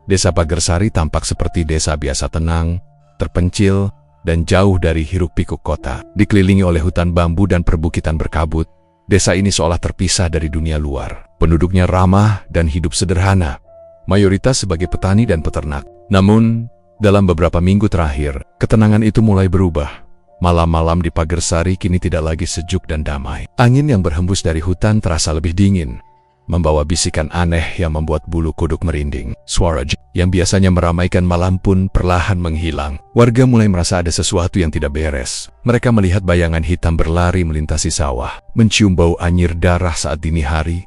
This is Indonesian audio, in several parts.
Desa Pagersari tampak seperti desa biasa, tenang, terpencil, dan jauh dari hiruk-pikuk kota. Dikelilingi oleh hutan bambu dan perbukitan berkabut, desa ini seolah terpisah dari dunia luar. Penduduknya ramah dan hidup sederhana, mayoritas sebagai petani dan peternak. Namun, dalam beberapa minggu terakhir, ketenangan itu mulai berubah. Malam-malam di Pagersari kini tidak lagi sejuk dan damai. Angin yang berhembus dari hutan terasa lebih dingin, membawa bisikan aneh yang membuat bulu kuduk merinding. Suara yang biasanya meramaikan malam pun perlahan menghilang. Warga mulai merasa ada sesuatu yang tidak beres. Mereka melihat bayangan hitam berlari melintasi sawah, mencium bau anyir darah saat dini hari,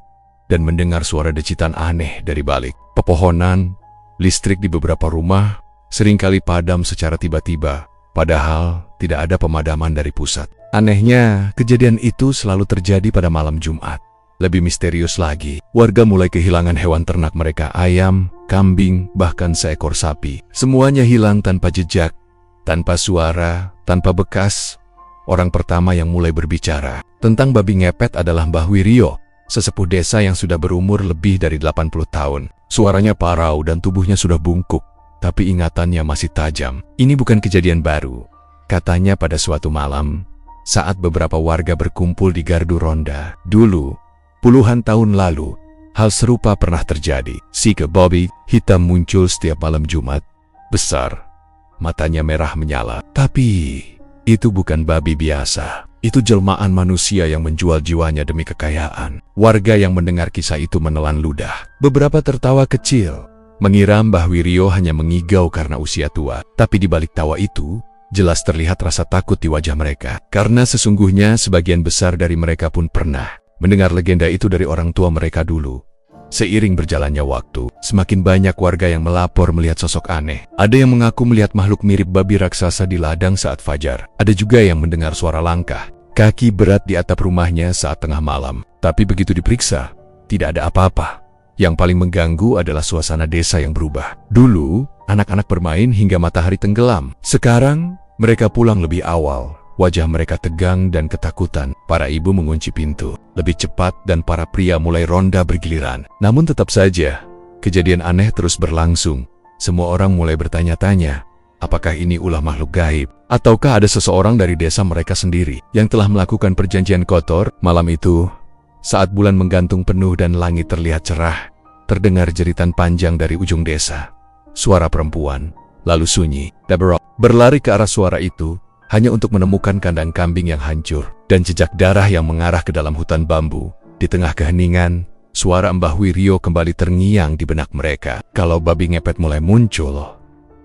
dan mendengar suara decitan aneh dari balik pepohonan. Listrik di beberapa rumah seringkali padam secara tiba-tiba, padahal tidak ada pemadaman dari pusat. Anehnya, kejadian itu selalu terjadi pada malam Jumat. Lebih misterius lagi, warga mulai kehilangan hewan ternak mereka, ayam, kambing, bahkan seekor sapi. Semuanya hilang tanpa jejak, tanpa suara, tanpa bekas. Orang pertama yang mulai berbicara tentang babi ngepet adalah Mbah Wirio, sesepuh desa yang sudah berumur lebih dari 80 tahun. Suaranya parau dan tubuhnya sudah bungkuk, tapi ingatannya masih tajam. Ini bukan kejadian baru, katanya pada suatu malam, saat beberapa warga berkumpul di gardu ronda. Dulu, puluhan tahun lalu, hal serupa pernah terjadi. Si babi hitam muncul setiap malam Jumat, besar, matanya merah menyala. Tapi, itu bukan babi biasa. Itu jelmaan manusia yang menjual jiwanya demi kekayaan. Warga yang mendengar kisah itu menelan ludah. Beberapa tertawa kecil, mengira Mbah Wirio hanya mengigau karena usia tua. Tapi di balik tawa itu, jelas terlihat rasa takut di wajah mereka. Karena sesungguhnya sebagian besar dari mereka pun pernah mendengar legenda itu dari orang tua mereka dulu. Seiring berjalannya waktu, semakin banyak warga yang melapor melihat sosok aneh. Ada yang mengaku melihat makhluk mirip babi raksasa di ladang saat fajar. Ada juga yang mendengar suara langkah kaki berat di atap rumahnya saat tengah malam. Tapi begitu diperiksa, tidak ada apa-apa. Yang paling mengganggu adalah suasana desa yang berubah. Dulu, anak-anak bermain hingga matahari tenggelam. Sekarang, mereka pulang lebih awal. Wajah mereka tegang dan ketakutan. Para ibu mengunci pintu lebih cepat dan para pria mulai ronda bergiliran. Namun tetap saja, kejadian aneh terus berlangsung. Semua orang mulai bertanya-tanya, apakah ini ulah makhluk gaib? Ataukah ada seseorang dari desa mereka sendiri yang telah melakukan perjanjian kotor? Malam itu, saat bulan menggantung penuh dan langit terlihat cerah, terdengar jeritan panjang dari ujung desa. Suara perempuan, lalu sunyi. Deborah berlari ke arah suara itu, hanya untuk menemukan kandang kambing yang hancur dan jejak darah yang mengarah ke dalam hutan bambu. Di tengah keheningan, suara Mbah Wirio kembali terngiang di benak mereka. Kalau babi ngepet mulai muncul,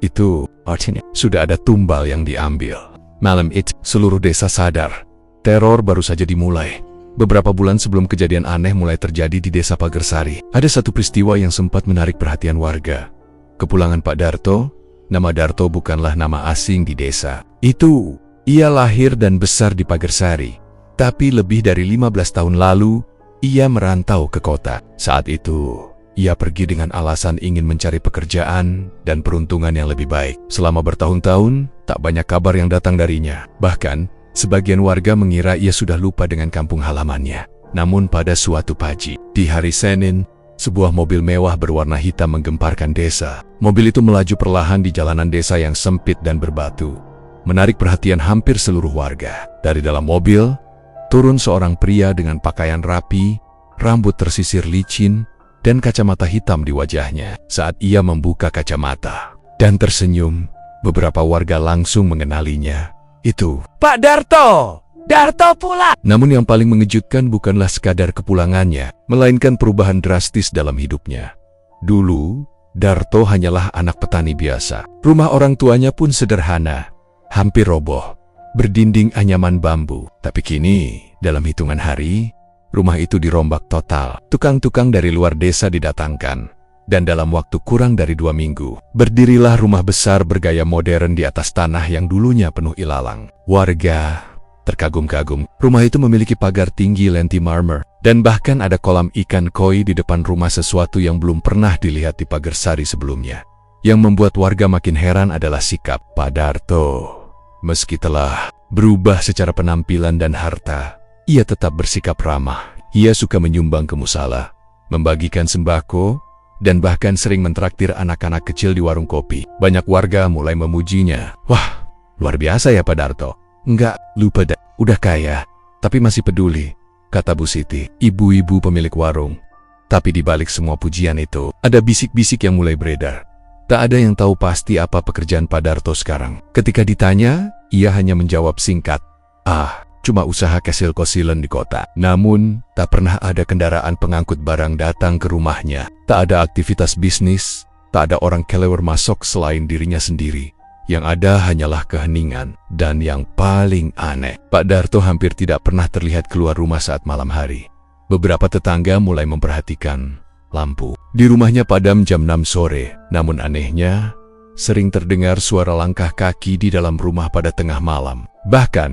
itu artinya sudah ada tumbal yang diambil. Malam itu, seluruh desa sadar. Teror baru saja dimulai. Beberapa bulan sebelum kejadian aneh mulai terjadi di desa Pagersari, ada satu peristiwa yang sempat menarik perhatian warga. Kepulangan Pak Darto. Nama Darto bukanlah nama asing di desa itu. Ia lahir dan besar di Pagersari. Tapi lebih dari 15 tahun lalu, ia merantau ke kota. Saat itu, ia pergi dengan alasan ingin mencari pekerjaan dan peruntungan yang lebih baik. Selama bertahun-tahun, tak banyak kabar yang datang darinya. Bahkan, sebagian warga mengira ia sudah lupa dengan kampung halamannya. Namun pada suatu pagi, di hari Senin, sebuah mobil mewah berwarna hitam menggemparkan desa. Mobil itu melaju perlahan di jalanan desa yang sempit dan berbatu, menarik perhatian hampir seluruh warga. Dari dalam mobil, turun seorang pria dengan pakaian rapi, rambut tersisir licin, dan kacamata hitam di wajahnya. Saat ia membuka kacamata dan tersenyum, beberapa warga langsung mengenalinya. Itu Pak Darto! Darto pulang! Namun yang paling mengejutkan bukanlah sekadar kepulangannya, melainkan perubahan drastis dalam hidupnya. Dulu, Darto hanyalah anak petani biasa. Rumah orang tuanya pun sederhana, hampir roboh, berdinding anyaman bambu. Tapi kini, dalam hitungan hari, rumah itu dirombak total. Tukang-tukang dari luar desa didatangkan. Dan dalam waktu kurang dari 2 minggu, berdirilah rumah besar bergaya modern di atas tanah yang dulunya penuh ilalang. Warga terkagum-kagum. Rumah itu memiliki pagar tinggi lenti marmer, dan bahkan ada kolam ikan koi di depan rumah, sesuatu yang belum pernah dilihat di Pagersari sebelumnya. Yang membuat warga makin heran adalah sikap Pak Darto. Meski telah berubah secara penampilan dan harta, ia tetap bersikap ramah. Ia suka menyumbang ke musala, membagikan sembako, dan bahkan sering mentraktir anak-anak kecil di warung kopi. Banyak warga mulai memujinya. Wah, luar biasa ya Pak Darto. Enggak, lupa dah. Udah kaya, tapi masih peduli, kata Bu Siti, ibu-ibu pemilik warung. Tapi di balik semua pujian itu, ada bisik-bisik yang mulai beredar. Tak ada yang tahu pasti apa pekerjaan Pak Darto sekarang. Ketika ditanya, ia hanya menjawab singkat, cuma usaha kesil-kosilen di kota. Namun, tak pernah ada kendaraan pengangkut barang datang ke rumahnya. Tak ada aktivitas bisnis, tak ada orang kelewar masuk selain dirinya sendiri. Yang ada hanyalah keheningan. Dan yang paling aneh, Pak Darto hampir tidak pernah terlihat keluar rumah saat malam hari. Beberapa tetangga mulai memperhatikan lampu di rumahnya padam jam 6 sore. Namun anehnya, sering terdengar suara langkah kaki di dalam rumah pada tengah malam. Bahkan,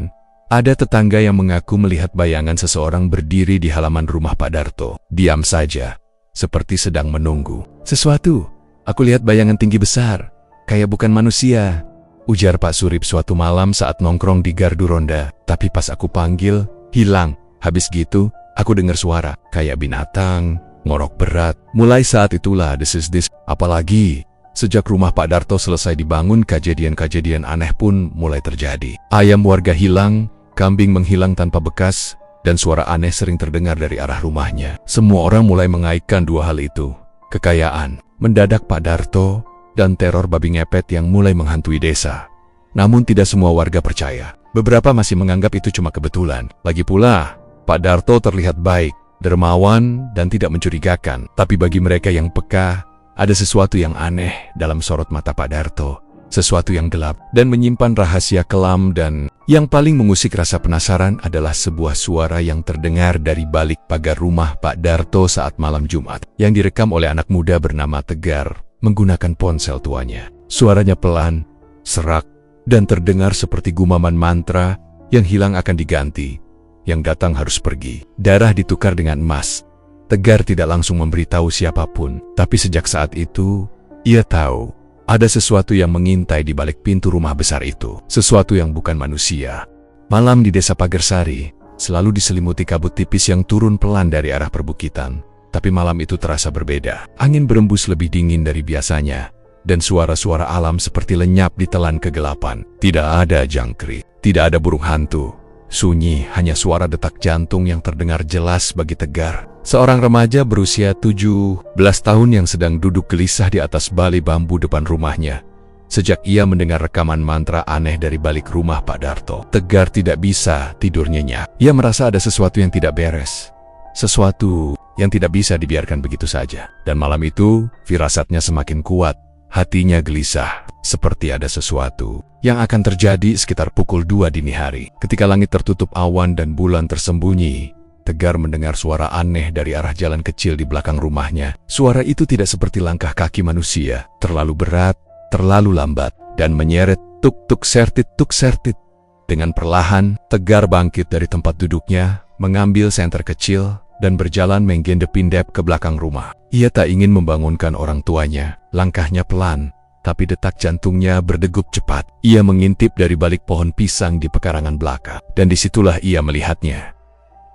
ada tetangga yang mengaku melihat bayangan seseorang berdiri di halaman rumah Pak Darto. Diam saja, seperti sedang menunggu sesuatu. Aku lihat bayangan tinggi besar, kayak bukan manusia, ujar Pak Surip suatu malam saat nongkrong di gardu ronda. Tapi pas aku panggil, hilang. Habis gitu, aku dengar suara, kayak binatang, ngorok berat. Mulai saat itulah desis-des. Apalagi, sejak rumah Pak Darto selesai dibangun, kejadian-kejadian aneh pun mulai terjadi. Ayam warga hilang, kambing menghilang tanpa bekas, dan suara aneh sering terdengar dari arah rumahnya. Semua orang mulai mengaitkan dua hal itu. Kekayaan, mendadak Pak Darto, dan teror babi ngepet yang mulai menghantui desa. Namun tidak semua warga percaya. Beberapa masih menganggap itu cuma kebetulan. Lagi pula, Pak Darto terlihat baik, dermawan, dan tidak mencurigakan. Tapi bagi mereka yang peka, ada sesuatu yang aneh dalam sorot mata Pak Darto. Sesuatu yang gelap dan menyimpan rahasia kelam, dan yang paling mengusik rasa penasaran adalah sebuah suara yang terdengar dari balik pagar rumah Pak Darto saat malam Jumat, yang direkam oleh anak muda bernama Tegar menggunakan ponsel tuanya. Suaranya pelan, serak, dan terdengar seperti gumaman mantra, yang hilang akan diganti, yang datang harus pergi. Darah ditukar dengan emas. Tegar tidak langsung memberitahu siapapun, tapi sejak saat itu, ia tahu ada sesuatu yang mengintai di balik pintu rumah besar itu. Sesuatu yang bukan manusia. Malam di desa Pagersari selalu diselimuti kabut tipis yang turun pelan dari arah perbukitan. Tapi malam itu terasa berbeda. Angin berembus lebih dingin dari biasanya, dan suara-suara alam seperti lenyap ditelan kegelapan. Tidak ada jangkrik, tidak ada burung hantu. Sunyi, hanya suara detak jantung yang terdengar jelas bagi Tegar. Seorang remaja berusia 17 tahun yang sedang duduk gelisah di atas bali bambu depan rumahnya. Sejak ia mendengar rekaman mantra aneh dari balik rumah Pak Darto, Tegar tidak bisa tidur nyenyak. Ia merasa ada sesuatu yang tidak beres. Sesuatu yang tidak bisa dibiarkan begitu saja. Dan malam itu, firasatnya semakin kuat. Hatinya gelisah, seperti ada sesuatu yang akan terjadi sekitar pukul 2 dini hari. Ketika langit tertutup awan dan bulan tersembunyi, Tegar mendengar suara aneh dari arah jalan kecil di belakang rumahnya. Suara itu tidak seperti langkah kaki manusia, terlalu berat, terlalu lambat, dan menyeret tuk-tuk sertit tuk sertit. Dengan perlahan, Tegar bangkit dari tempat duduknya, mengambil senter kecil, dan berjalan menggendep-indep ke belakang rumah. Ia tak ingin membangunkan orang tuanya. Langkahnya pelan, tapi detak jantungnya berdegup cepat. Ia mengintip dari balik pohon pisang di pekarangan belakang, dan disitulah ia melihatnya.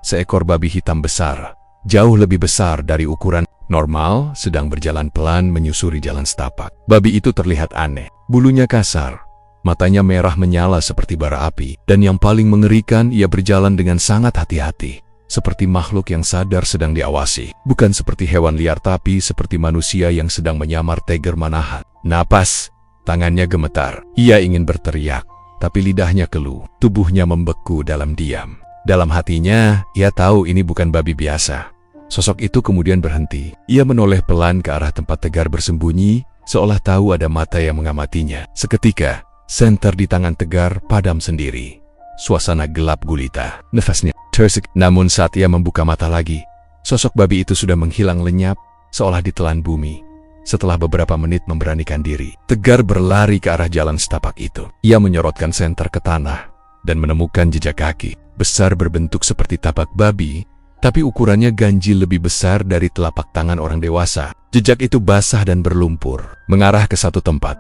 Seekor babi hitam besar, jauh lebih besar dari ukuran normal, sedang berjalan pelan menyusuri jalan setapak. Babi itu terlihat aneh. Bulunya kasar, matanya merah menyala seperti bara api, dan yang paling mengerikan, ia berjalan dengan sangat hati-hati. Seperti makhluk yang sadar sedang diawasi. Bukan seperti hewan liar, tapi seperti manusia yang sedang menyamar Tegar menahan napas. Tangannya gemetar. Ia ingin berteriak, tapi lidahnya keluh. Tubuhnya membeku dalam diam. Dalam hatinya, ia tahu ini bukan babi biasa. Sosok itu kemudian berhenti. Ia menoleh pelan ke arah tempat Tegar bersembunyi, seolah tahu ada mata yang mengamatinya. Seketika, senter di tangan Tegar padam sendiri. Suasana gelap gulita. Nafasnya tersek. Namun saat ia membuka mata lagi, sosok babi itu sudah menghilang lenyap, seolah ditelan bumi. Setelah beberapa menit memberanikan diri, Tegar berlari ke arah jalan setapak itu. Ia menyorotkan senter ke tanah dan menemukan jejak kaki besar berbentuk seperti tapak babi, tapi ukurannya ganjil lebih besar dari telapak tangan orang dewasa. Jejak itu basah dan berlumpur, mengarah ke satu tempat,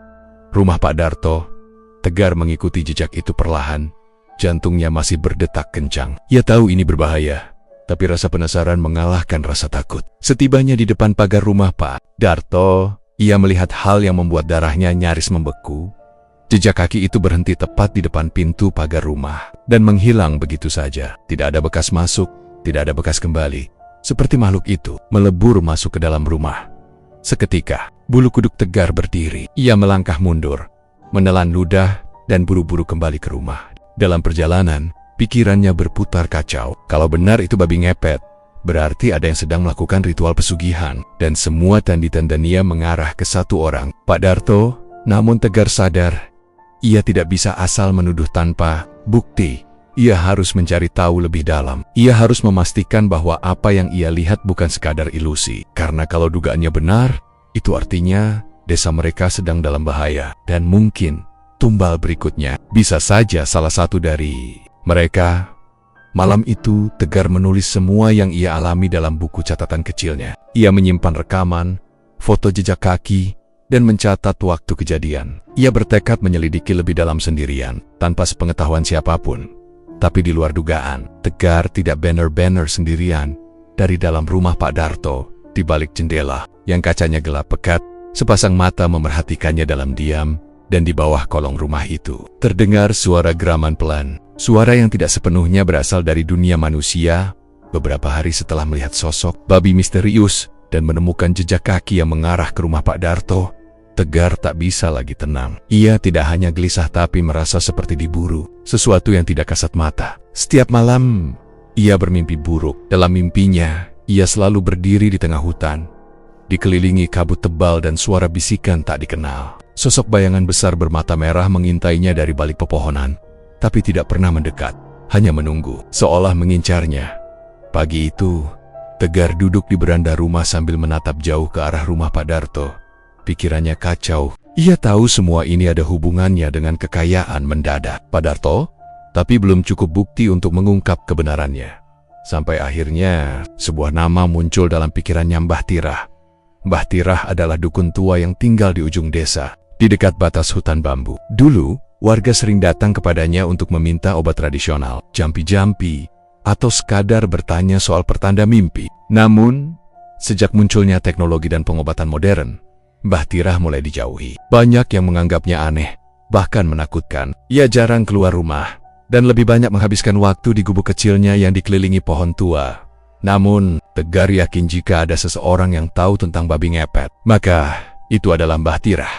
rumah Pak Darto. Tegar mengikuti jejak itu perlahan. Jantungnya masih berdetak kencang. Ia tahu ini berbahaya, tapi rasa penasaran mengalahkan rasa takut. Setibanya di depan pagar rumah Pak Darto, ia melihat hal yang membuat darahnya nyaris membeku. Jejak kaki itu berhenti tepat di depan pintu pagar rumah dan menghilang begitu saja. Tidak ada bekas masuk, tidak ada bekas kembali. Seperti makhluk itu melebur masuk ke dalam rumah. Seketika, bulu kuduk Tegar berdiri. Ia melangkah mundur, menelan ludah dan buru-buru kembali ke rumah. Dalam perjalanan, pikirannya berputar kacau. Kalau benar itu babi ngepet, berarti ada yang sedang melakukan ritual pesugihan. Dan semua tanda-tanda mengarah ke satu orang, Pak Darto. Namun Tegar sadar, ia tidak bisa asal menuduh tanpa bukti. Ia harus mencari tahu lebih dalam. Ia harus memastikan bahwa apa yang ia lihat bukan sekadar ilusi. Karena kalau dugaannya benar, itu artinya desa mereka sedang dalam bahaya. Dan mungkin tumbal berikutnya bisa saja salah satu dari mereka. Malam itu, Tegar menulis semua yang ia alami dalam buku catatan kecilnya. Ia menyimpan rekaman, foto jejak kaki, dan mencatat waktu kejadian. Ia bertekad menyelidiki lebih dalam sendirian, tanpa sepengetahuan siapapun. Tapi di luar dugaan, Tegar tidak banner-banner sendirian. Dari dalam rumah Pak Darto, di balik jendela, yang kacanya gelap pekat, sepasang mata memerhatikannya dalam diam. Dan di bawah kolong rumah itu, terdengar suara geraman pelan. Suara yang tidak sepenuhnya berasal dari dunia manusia. Beberapa hari setelah melihat sosok babi misterius dan menemukan jejak kaki yang mengarah ke rumah Pak Darto, Tegar tak bisa lagi tenang. Ia tidak hanya gelisah tapi merasa seperti diburu, sesuatu yang tidak kasat mata. Setiap malam, ia bermimpi buruk. Dalam mimpinya, ia selalu berdiri di tengah hutan, dikelilingi kabut tebal dan suara bisikan tak dikenal. Sosok bayangan besar bermata merah mengintainya dari balik pepohonan, tapi tidak pernah mendekat, hanya menunggu, seolah mengincarnya. Pagi itu, Tegar duduk di beranda rumah sambil menatap jauh ke arah rumah Pak Darto. Pikirannya kacau. Ia tahu semua ini ada hubungannya dengan kekayaan mendadak Pak Darto, tapi belum cukup bukti untuk mengungkap kebenarannya. Sampai akhirnya, sebuah nama muncul dalam pikirannya, Mbah Tirah. Mbah Tirah adalah dukun tua yang tinggal di ujung desa, di dekat batas hutan bambu. Dulu, warga sering datang kepadanya untuk meminta obat tradisional, jampi-jampi, atau sekadar bertanya soal pertanda mimpi. Namun, sejak munculnya teknologi dan pengobatan modern, Mbah Tirah mulai dijauhi. Banyak yang menganggapnya aneh, bahkan menakutkan. Ia jarang keluar rumah, dan lebih banyak menghabiskan waktu di gubuk kecilnya yang dikelilingi pohon tua. Namun, Tegar yakin jika ada seseorang yang tahu tentang babi ngepet, maka itu adalah Mbah Tirah.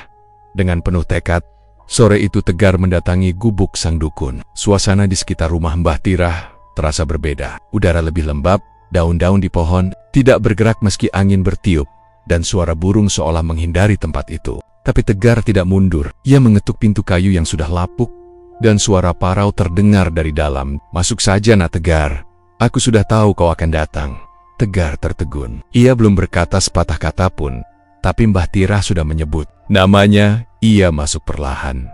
Dengan penuh tekad, sore itu Tegar mendatangi gubuk sang dukun. Suasana di sekitar rumah Mbah Tirah terasa berbeda. Udara lebih lembab, daun-daun di pohon tidak bergerak meski angin bertiup, dan suara burung seolah menghindari tempat itu. Tapi Tegar tidak mundur. Ia mengetuk pintu kayu yang sudah lapuk, dan suara parau terdengar dari dalam. "Masuk saja, Nak Tegar. Aku sudah tahu kau akan datang." Tegar tertegun. Ia belum berkata sepatah kata pun, tapi Mbah Tirah sudah menyebut namanya. Ia masuk perlahan.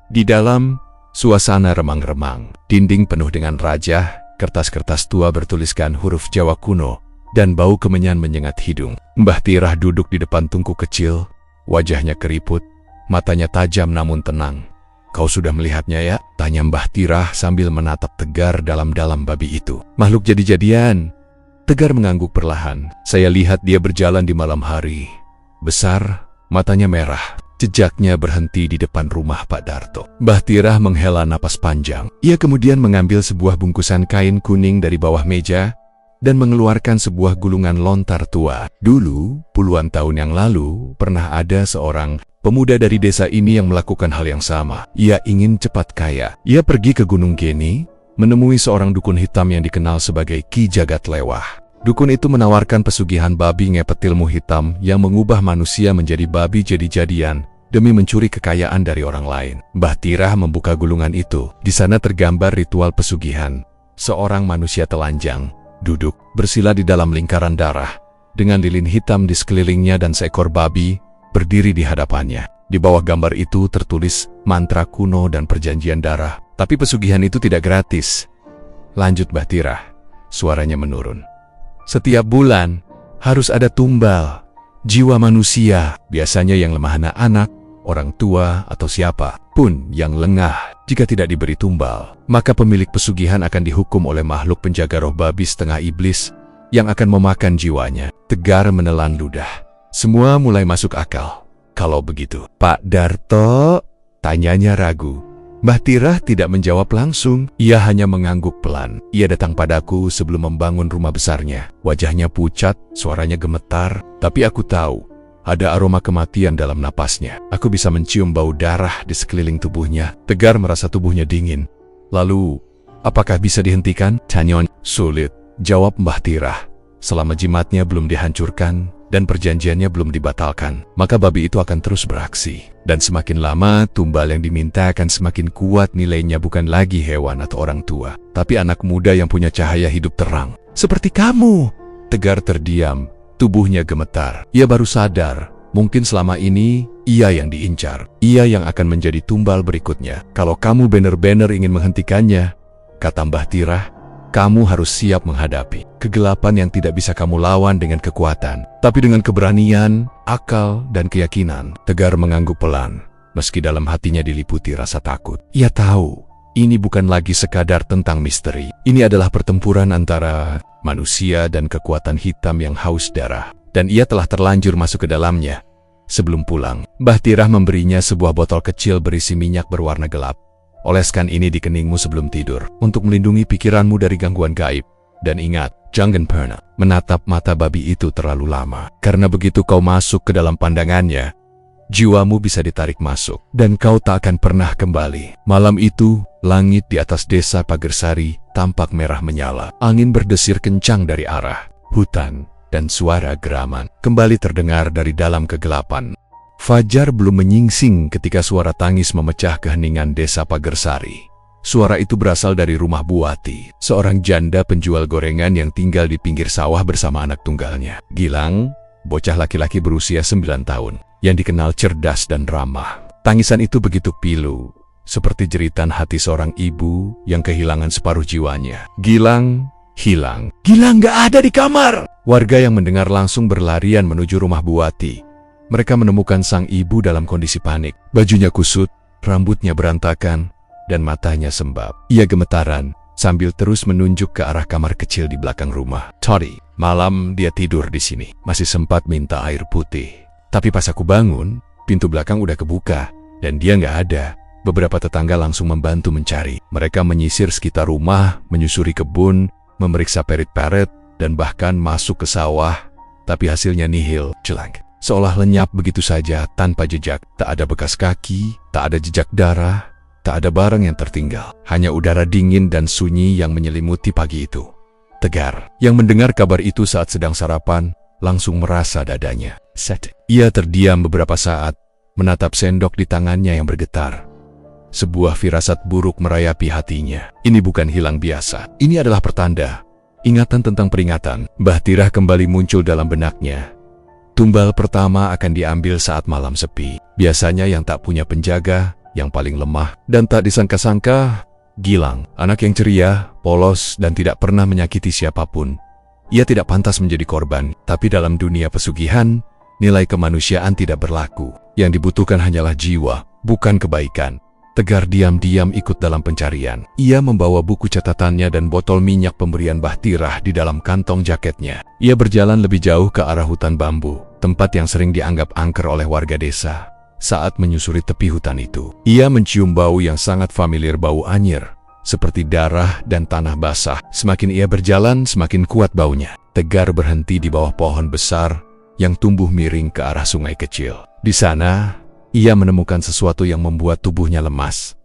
Di dalam, suasana remang-remang. Dinding penuh dengan rajah, kertas-kertas tua bertuliskan huruf Jawa kuno, dan bau kemenyan menyengat hidung. Mbah Tirah duduk di depan tungku kecil, wajahnya keriput, matanya tajam namun tenang. "Kau sudah melihatnya ya?" tanya Mbah Tirah sambil menatap Tegar dalam-dalam babi itu. "Makhluk jadi-jadian." Tegar mengangguk perlahan. "Saya lihat dia berjalan di malam hari. Besar, matanya merah. Jejaknya berhenti di depan rumah Pak Darto." Mbah Tirah menghela napas panjang. Ia kemudian mengambil sebuah bungkusan kain kuning dari bawah meja dan mengeluarkan sebuah gulungan lontar tua. Dulu, puluhan tahun yang lalu, pernah ada seorang pemuda dari desa ini yang melakukan hal yang sama. Ia ingin cepat kaya. Ia pergi ke Gunung Geni, menemui seorang dukun hitam yang dikenal sebagai Ki Jagat Lewah. Dukun itu menawarkan pesugihan babi ngepet ilmu hitam yang mengubah manusia menjadi babi jadi-jadian demi mencuri kekayaan dari orang lain. Mbah Tirah membuka gulungan itu. Di sana tergambar ritual pesugihan. Seorang manusia telanjang, duduk, bersila di dalam lingkaran darah, dengan lilin hitam di sekelilingnya dan seekor babi berdiri di hadapannya. Di bawah gambar itu tertulis mantra kuno dan perjanjian darah. Tapi pesugihan itu tidak gratis. Lanjut Mbah Tirah, suaranya menurun. "Setiap bulan harus ada tumbal, jiwa manusia, biasanya yang lemah anak-anak, orang tua, atau siapa pun yang lengah jika tidak diberi tumbal, maka pemilik pesugihan akan dihukum oleh makhluk penjaga roh babi setengah iblis yang akan memakan jiwanya. Tegar menelan ludah. Semua mulai masuk akal. Kalau begitu, Pak Darto, tanyanya ragu. Mbah Tirah tidak menjawab langsung. Ia hanya mengangguk pelan. Ia datang padaku sebelum membangun rumah besarnya. Wajahnya pucat, suaranya gemetar. Tapi aku tahu, ada aroma kematian dalam napasnya. Aku bisa mencium bau darah di sekeliling tubuhnya. Tegar merasa tubuhnya dingin. Lalu, apakah bisa dihentikan? Tanyon, sulit, jawab Mbah Tirah. Selama jimatnya belum dihancurkan dan perjanjiannya belum dibatalkan, maka babi itu akan terus beraksi. Dan semakin lama, tumbal yang diminta akan semakin kuat nilainya, bukan lagi hewan atau orang tua, tapi anak muda yang punya cahaya hidup terang. Seperti kamu. Tegar terdiam, tubuhnya gemetar. Ia baru sadar, mungkin selama ini ia yang diincar. Ia yang akan menjadi tumbal berikutnya. Kalau kamu benar-benar ingin menghentikannya, kata Mbah Tirah, kamu harus siap menghadapi kegelapan yang tidak bisa kamu lawan dengan kekuatan, tapi dengan keberanian, akal, dan keyakinan. Tegar mengangguk pelan, meski dalam hatinya diliputi rasa takut. Ia tahu, ini bukan lagi sekadar tentang misteri. Ini adalah pertempuran antara manusia dan kekuatan hitam yang haus darah. Dan ia telah terlanjur masuk ke dalamnya. Sebelum pulang, Mbah Tirah memberinya sebuah botol kecil berisi minyak berwarna gelap. Oleskan ini di keningmu sebelum tidur, untuk melindungi pikiranmu dari gangguan gaib. Dan ingat, jangan pernah menatap mata babi itu terlalu lama. Karena begitu kau masuk ke dalam pandangannya, jiwamu bisa ditarik masuk, dan kau tak akan pernah kembali. Malam itu, langit di atas desa Pagersari tampak merah menyala. Angin berdesir kencang dari arah hutan, dan suara geraman kembali terdengar dari dalam kegelapan. Fajar belum menyingsing ketika suara tangis memecah keheningan desa Pagersari. Suara itu berasal dari rumah Buati, seorang janda penjual gorengan yang tinggal di pinggir sawah bersama anak tunggalnya, Gilang, bocah laki-laki berusia 9 tahun, yang dikenal cerdas dan ramah. Tangisan itu begitu pilu, seperti jeritan hati seorang ibu yang kehilangan separuh jiwanya. Gilang hilang. Gilang gak ada di kamar! Warga yang mendengar langsung berlarian menuju rumah Buati. Mereka menemukan sang ibu dalam kondisi panik. Bajunya kusut, rambutnya berantakan, dan matanya sembab. Ia gemetaran, sambil terus menunjuk ke arah kamar kecil di belakang rumah. Tadi malam dia tidur di sini. Masih sempat minta air putih. Tapi pas aku bangun, pintu belakang udah kebuka, dan dia nggak ada. Beberapa tetangga langsung membantu mencari. Mereka menyisir sekitar rumah, menyusuri kebun, memeriksa perit-perit, dan bahkan masuk ke sawah. Tapi hasilnya nihil, celang. Seolah lenyap begitu saja tanpa jejak. Tak ada bekas kaki, tak ada jejak darah, tak ada barang yang tertinggal. Hanya udara dingin dan sunyi yang menyelimuti pagi itu. Tegar, yang mendengar kabar itu saat sedang sarapan, langsung merasa dadanya set. Ia terdiam beberapa saat, menatap sendok di tangannya yang bergetar. Sebuah firasat buruk merayapi hatinya. Ini bukan hilang biasa. Ini adalah pertanda. Ingatan tentang peringatan. Mbah Tirah kembali muncul dalam benaknya. Tumbal pertama akan diambil saat malam sepi. Biasanya yang tak punya penjaga, yang paling lemah, dan tak disangka-sangka, Gilang, anak yang ceria, polos, dan tidak pernah menyakiti siapapun. Ia tidak pantas menjadi korban, tapi dalam dunia pesugihan, nilai kemanusiaan tidak berlaku. Yang dibutuhkan hanyalah jiwa, bukan kebaikan. Tegar diam-diam ikut dalam pencarian. Ia membawa buku catatannya dan botol minyak pemberian Mbah Tirah di dalam kantong jaketnya. Ia berjalan lebih jauh ke arah hutan bambu, tempat yang sering dianggap angker oleh warga desa. Saat menyusuri tepi hutan itu, ia mencium bau yang sangat familiar, bau anyir, seperti darah dan tanah basah. Semakin ia berjalan, semakin kuat baunya. Tegar berhenti di bawah pohon besar yang tumbuh miring ke arah sungai kecil. Di sana, ia menemukan sesuatu yang membuat tubuhnya lemas.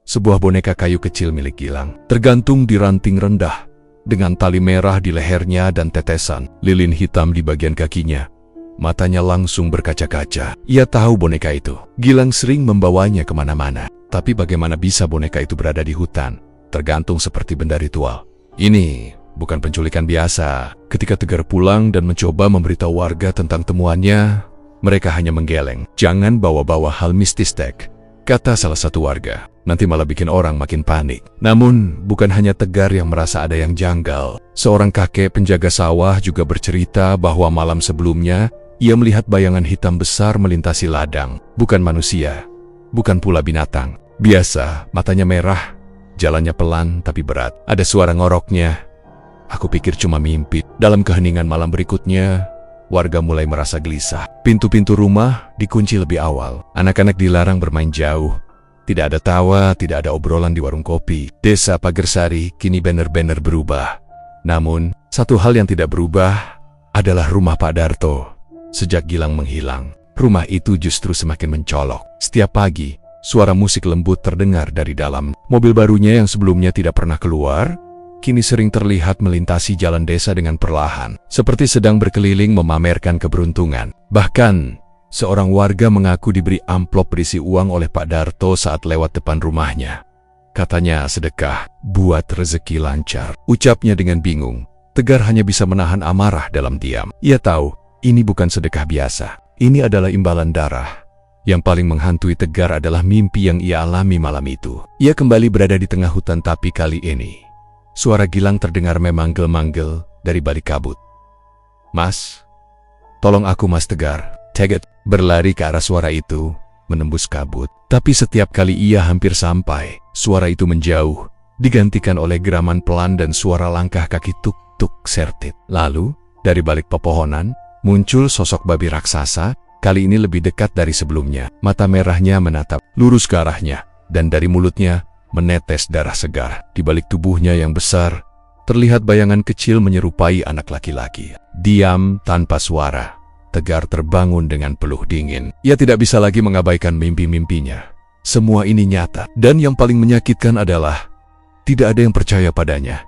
Sebuah boneka kayu kecil milik Gilang, tergantung di ranting rendah, dengan tali merah di lehernya dan tetesan lilin hitam di bagian kakinya. Matanya langsung berkaca-kaca. Ia tahu boneka itu. Gilang sering membawanya kemana-mana. Tapi bagaimana bisa boneka itu berada di hutan, tergantung seperti benda ritual? Ini bukan penculikan biasa. Ketika Tegar pulang dan mencoba memberitahu warga tentang temuannya, mereka hanya menggeleng. Jangan bawa-bawa hal mistis, Tek, kata salah satu warga. Nanti malah bikin orang makin panik. Namun, bukan hanya Tegar yang merasa ada yang janggal. Seorang kakek penjaga sawah juga bercerita bahwa malam sebelumnya, Ia melihat bayangan hitam besar melintasi ladang, bukan manusia, bukan pula binatang. Biasa, matanya merah, jalannya pelan tapi berat. Ada suara ngoroknya. Aku pikir cuma mimpi. Dalam keheningan malam berikutnya, warga mulai merasa gelisah. Pintu-pintu rumah dikunci lebih awal. Anak-anak dilarang bermain jauh. Tidak ada tawa, tidak ada obrolan di warung kopi. Desa Pagersari kini benar-benar berubah. Namun, satu hal yang tidak berubah adalah rumah Pak Darto. Sejak Gilang menghilang, rumah itu justru semakin mencolok. Setiap pagi, suara musik lembut terdengar dari dalam. Mobil barunya yang sebelumnya tidak pernah keluar, kini sering terlihat melintasi jalan desa dengan perlahan, seperti sedang berkeliling memamerkan keberuntungan. Bahkan, seorang warga mengaku diberi amplop berisi uang oleh Pak Darto saat lewat depan rumahnya. Katanya sedekah, buat rezeki lancar. Ucapnya dengan bingung. Tegar hanya bisa menahan amarah dalam diam. Ia tahu, ini bukan sedekah biasa. Ini adalah imbalan darah. Yang paling menghantui Tegar adalah mimpi yang ia alami malam itu. Ia kembali berada di tengah hutan, tapi kali ini suara Gilang terdengar memanggil-manggil dari balik kabut. "Mas, tolong aku Mas Tegar." Tegar berlari ke arah suara itu, menembus kabut. Tapi setiap kali ia hampir sampai, suara itu menjauh, digantikan oleh geraman pelan dan suara langkah kaki tuk-tuk sertit. Lalu, dari balik pepohonan, muncul sosok babi raksasa, kali ini lebih dekat dari sebelumnya. Mata merahnya menatap lurus ke arahnya, dan dari mulutnya menetes darah segar. Di balik tubuhnya yang besar, terlihat bayangan kecil menyerupai anak laki-laki. Diam tanpa suara. Tegar terbangun dengan peluh dingin. Ia tidak bisa lagi mengabaikan mimpi-mimpinya. Semua ini nyata, dan yang paling menyakitkan adalah tidak ada yang percaya padanya.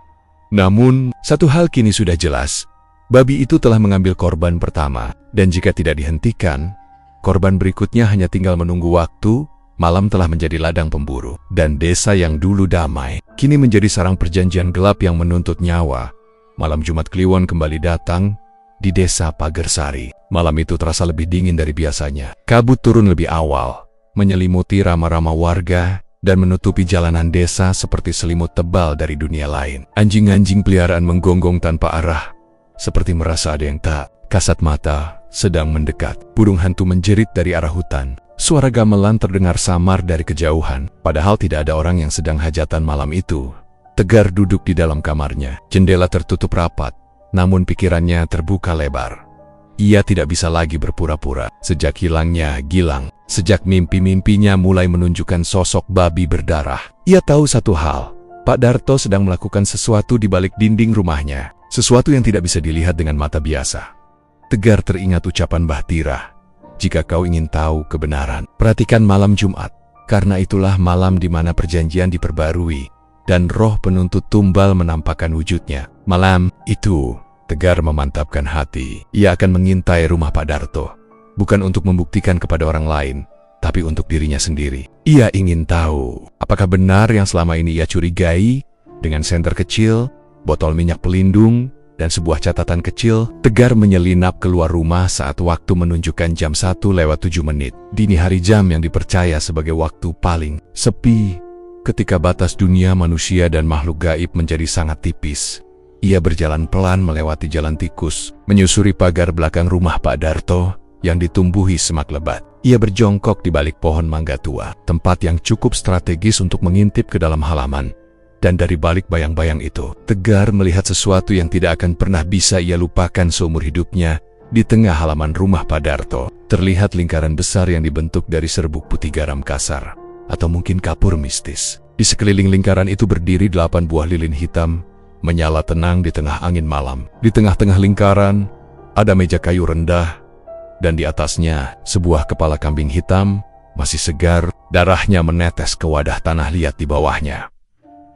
Namun, satu hal kini sudah jelas. Babi itu telah mengambil korban pertama, dan jika tidak dihentikan, korban berikutnya hanya tinggal menunggu waktu. Malam telah menjadi ladang pemburu, dan desa yang dulu damai, kini menjadi sarang perjanjian gelap yang menuntut nyawa. Malam Jumat Kliwon kembali datang di desa Pagersari. Malam itu terasa lebih dingin dari biasanya. Kabut turun lebih awal, menyelimuti rama-rama warga, dan menutupi jalanan desa seperti selimut tebal dari dunia lain. Anjing-anjing peliharaan menggonggong tanpa arah, seperti merasa ada yang tak kasat mata sedang mendekat. Burung hantu menjerit dari arah hutan. Suara gamelan terdengar samar dari kejauhan, padahal tidak ada orang yang sedang hajatan malam itu. Tegar duduk di dalam kamarnya. Jendela tertutup rapat, namun pikirannya terbuka lebar. Ia tidak bisa lagi berpura-pura. Sejak hilangnya Gilang, sejak mimpi-mimpinya mulai menunjukkan sosok babi berdarah, ia tahu satu hal. Pak Darto sedang melakukan sesuatu di balik dinding rumahnya. Sesuatu yang tidak bisa dilihat dengan mata biasa. Tegar teringat ucapan Mbah Tira. Jika kau ingin tahu kebenaran, perhatikan malam Jumat. Karena itulah malam di mana perjanjian diperbarui, dan roh penuntut tumbal menampakkan wujudnya. Malam itu, Tegar memantapkan hati. Ia akan mengintai rumah Pak Darto. Bukan untuk membuktikan kepada orang lain, tapi untuk dirinya sendiri. Ia ingin tahu, apakah benar yang selama ini ia curigai. Dengan senter kecil, botol minyak pelindung, dan sebuah catatan kecil, Tegar menyelinap keluar rumah saat waktu menunjukkan jam 1:07. Dini hari, jam yang dipercaya sebagai waktu paling sepi, ketika batas dunia manusia dan makhluk gaib menjadi sangat tipis. Ia berjalan pelan melewati jalan tikus, menyusuri pagar belakang rumah Pak Darto yang ditumbuhi semak lebat. Ia berjongkok di balik pohon mangga tua, tempat yang cukup strategis untuk mengintip ke dalam halaman. Dan dari balik bayang-bayang itu, Tegar melihat sesuatu yang tidak akan pernah bisa ia lupakan seumur hidupnya. Di tengah halaman rumah Pak Darto, terlihat lingkaran besar yang dibentuk dari serbuk putih garam kasar, atau mungkin kapur mistis. Di sekeliling lingkaran itu berdiri 8 buah lilin hitam, menyala tenang di tengah angin malam. Di tengah-tengah lingkaran, ada meja kayu rendah, dan di atasnya sebuah kepala kambing hitam, masih segar, darahnya menetes ke wadah tanah liat di bawahnya.